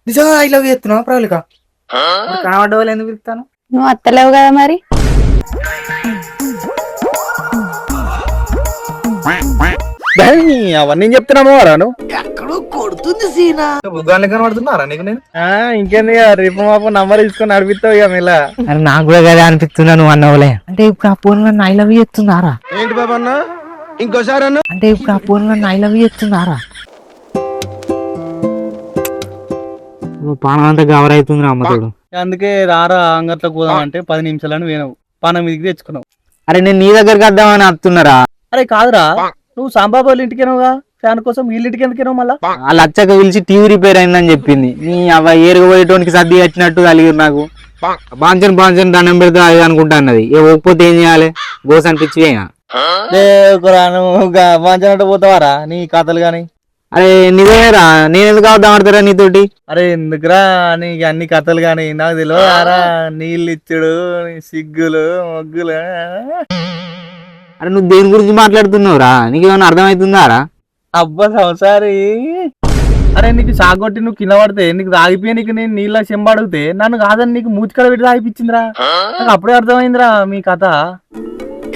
నిజంగా I love చెప్తున్నావా ప్రవళిక? కావడ్డ వాళ్ళు ఎందుకు పిలుస్తాను? నువ్వు అత్తలేవు కదా మరి. అవన్నీ చెప్తున్నామో రాను ఎక్కడో కొడుతుంది సీనా. బుగ్గాన్ని కనబడుతున్నారా నీకు? నేను ఇంకేంది రేపు మాపు నంబర్ తీసుకొని నడిపిస్తావు ఇక ఇలా. అరే నాకు కూడా కదా అనిపిస్తున్నా నువ్వు అన్నవులే. అంటే ఇప్పుడు ఆ ఫోన్ నన్ను ఐ లవ్ చెప్తున్నారా? ఏంటి బాబా అన్న ఇంకోసారి అన్న. అంటే ఇప్పుడు ఆ ఫోన్ నన్ను ఐ లవ్ చెప్తున్నారా? పానం అంతా గవర్ అవుతుంది అమ్మతోడు. అందుకే రారా అంగట్లో పోదాం అంటే 10 నిమిషాలని పోయినావు, పానం మీదకి తెచ్చుకున్నావు. అరే నేను నీ దగ్గరికి వద్దామని వస్తున్నారా? అరే కాదురా, నువ్వు సాంబాబు వాళ్ళ ఇంటికేనావుగా, ఫ్యాన్ కోసం వీళ్ళ ఇంటికి ఎందుకేనావు మళ్ళా? వాళ్ళు వచ్చాక పిలిచి టీవీ రిపేర్ అయిందని చెప్పింది. నీ అవ ఏరుగు పోయేటోనికి సర్ది కట్టినట్టు కలిగిరు నాకు. బాంచన్ దండం పెడితే అది అనుకుంటా అన్నది. ఏ పోకపోతే ఏం చేయాలి? గోస్ అనిపించి బాంచనట్టు పోతావారా నీ కథలు గాని? అరే నిజమేరా, నేను ఎందుకు వద్దాం ఆడతారా నీతోటి? అరే ఎందుకురా నీకు అన్ని కథలు గాని? నాకు తెలియదారా నీళ్ళు ఇచ్చుడు, సిగ్గులు మొగ్గులు. అరే నువ్వు దేని గురించి మాట్లాడుతున్నావురా? నీకేమైనా అర్థమవుతుందారా? అబ్బా సంసారి. అరే నీకు సాగొట్టి నువ్వు కింద పడితే నీకు తాగిపోయి నీకు నేను నీళ్ళ చెంబడితే నన్ను కాదని నీకు మూతికడ పెట్టి తాగిపించిందిరా. నాకు అప్పుడే అర్థమైందిరా మీ కథ.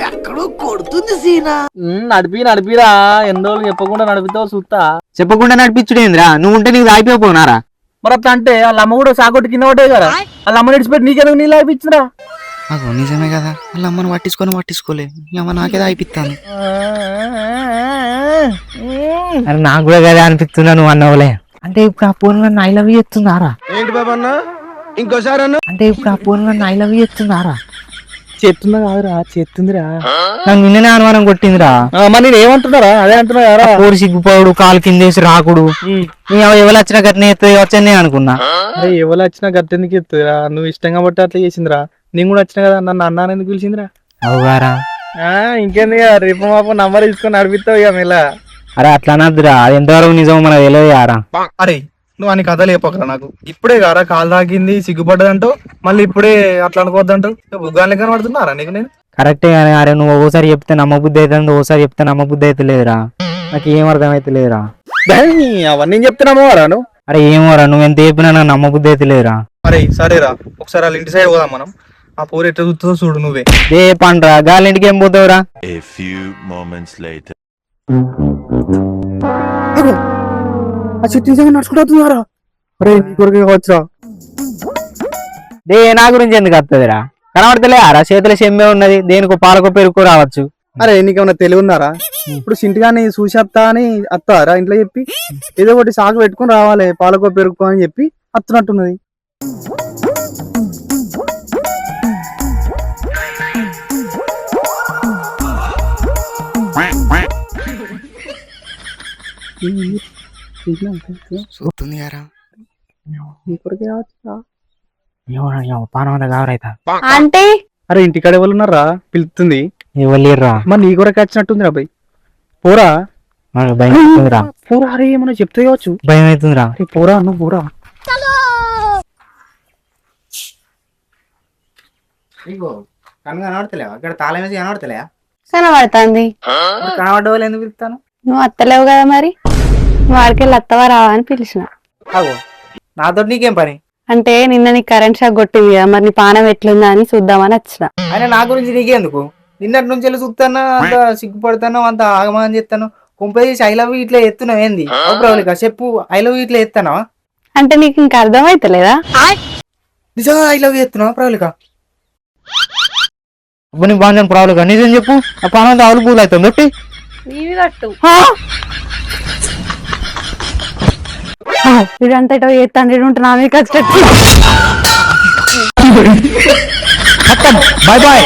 ఎక్కడో కొడుతుంది సీనా. నడిపిరా ఎన్ని రోజులు చెప్పకుండా నడిపితావు చూస్తా. చెప్పకుండా నడిపించుడేంద్రా? నువ్వు ఉంటే నీకు తాగిపోనారా? మరి అట్లా అంటే వాళ్ళ అమ్మ కూడా సాగొట్టి కింద పడ్డాయి కదా, వాళ్ళ అమ్మ నడిచిపెట్టి నీకెందుకు నీళ్ళు తాగిపించిందిరా? నిజమే కదా, వాళ్ళ అమ్మను పట్టించుకోలే, అమ్మ నాకేదా అయిపిస్తాను. అరే నాకు కూడా కదా అనిపిస్తున్నా నువ్వు అన్నవులే. అంటే ఇప్పుడు ఆ ఫోన్ నన్ను ఐ లవ్ చెప్తున్నారా? ఏంటి బాబా అన్న ఇంకోసారి అన్న. అంటే ఇప్పుడు ఆ ఫోన్ నన్ను ఐ లవ్ చెప్తున్నారా? చెప్తుందా కాదురా, చెప్తుందిరా. నాకు నిన్ననే అనుమానం కొట్టిందిరా. మరి నేను ఏమంటున్నారా? అదే అంటున్నారా? పోరు సిగ్గుపోవడు, కాలు కిందేసి రాకుడు, ఎవరు వచ్చినా గట్టిన వచ్చని అనుకున్నా. అరే ఎవరు వచ్చినా గట్టెందుకు ఎత్తురా? నువ్వు ఇష్టంగా బట్టి అట్లా చేసిందిరా. నేను కూడా వచ్చినా కదా, నన్ను అన్నాను ఎందుకు పిలిచిందిరా? అవుగారా. ఇంకేంది రేపు మాపు నంబర్ తీసుకొని నడిపిస్తావు ఇక ఇలా. అరే అట్లా అనద్దురా, అది ఎంతవరకు నిజం మనకు తెలియదు యారా. అరే నువ్వు అని కథలు చెప్పకరా నాకు. ఇప్పుడే కారా కాలు తాకింది సిగ్గుపడ్డదంటావు, మళ్ళీ ఇప్పుడే అట్లా అనుకోవద్దంటావు. బుగ్గాన్ని కనబడుతున్నారా నీకు? నేను కరెక్టే కానీ అరే నువ్వు ఓసారి చెప్తే నమ్మబుద్ధి అవుతుంది, ఓసారి చెప్తే నమ్మబుద్ధి అయితే లేదురా. నాకు ఏం అర్థం అయితే లేదురా. అవన్నీ చెప్తున్నామో రాను. అరే ఏమోరా, నువ్వు ఎంత చెప్పినా నాకు నమ్మబుద్ధి అయితే లేదురా. అరే సరేరా, ఒకసారి వాళ్ళ ఇంటి సైడ్ పోదాం మనం. ఆ పూరి ఎట్లా చూస్తుందో చూడు నువ్వే. ఏ పండ్రా గాలి ఇంటికి ఏం పోతావురా? ఆ చెట్టు నిజంగా నడుచుకుంటున్నారా? అరే నీ కొరకే కావచ్చురా. నా గురించి ఎందుకు వస్తుందిరా? కనబడతలే ఆరా, చేతుల చెమ్మే ఉన్నది, దేనికో పాలకో పెరుకో రావచ్చు. అరే నీకేమన్నా తెలివి ఉన్నారా? ఇప్పుడు సింటిగాని చూసేస్తా అని అత్తారా ఇంట్లో చెప్పి ఏదో ఒకటి సాగు పెట్టుకుని రావాలి, పాలకో పెరుకో అని చెప్పి అత్తున్నట్టున్నది. అంటే అరే ఇంటికాడ ఎవరు ఉన్నారా? పిలుస్తుంది. ఇవ్వలేరురా. మరి నీ కొరకు వచ్చినట్టుంది రా భయ్. పోరా భయం అవుతుందిరా. పోరా. అరే ఏమన్నా చెప్తే కావచ్చు. భయం అవుతుందిరా. పోరా నువ్వు పోరా. కన్ను కనబడతలేవా? ఇక్కడ తాళం వేసి కనబడతలే. కనబడుతుంది. కనబడ్డ వాళ్ళు ఎందుకు పిలుస్తాను? నువ్వు అత్తలేవు కదా మరి. నువ్వు ఆడికెళ్ళి అత్తవా రావా అని పిలిచిన. నాతో నీకేం పని? అంటే నిన్న నీకు కరెంట్ షాక్ కొట్టింది కదా, మరి నీ పానం ఎట్లుందా అని చూద్దామని వచ్చిన. అయినా నా గురించి నీకెందుకు? నిన్నటి నుంచి వెళ్ళి చూస్తాను, అంత సిగ్గుపడతాను, అంత ఆగమని చెప్తాను. కుంపేసి ఐ లవ్ ఇట్లా ఎత్తున్నావు ఏంది? ప్రవళిక చెప్పు, ఐ లవ్ ఇట్లా ఎత్తానా? అంటే నీకు ఇంకా అర్థమైతలేదా? నిజంగా ఐ లవ్ ఎత్తున్నావా ప్రవళిక? నీ బాగా ప్రవళిక నిజం చెప్పు. ఆ పానం ఆవులు పూలు అవుతుంది. నీవి కట్టు. ఇదంతా ఎత్తండి ఉంటున్నా మీకు బాయ్ బాయ్.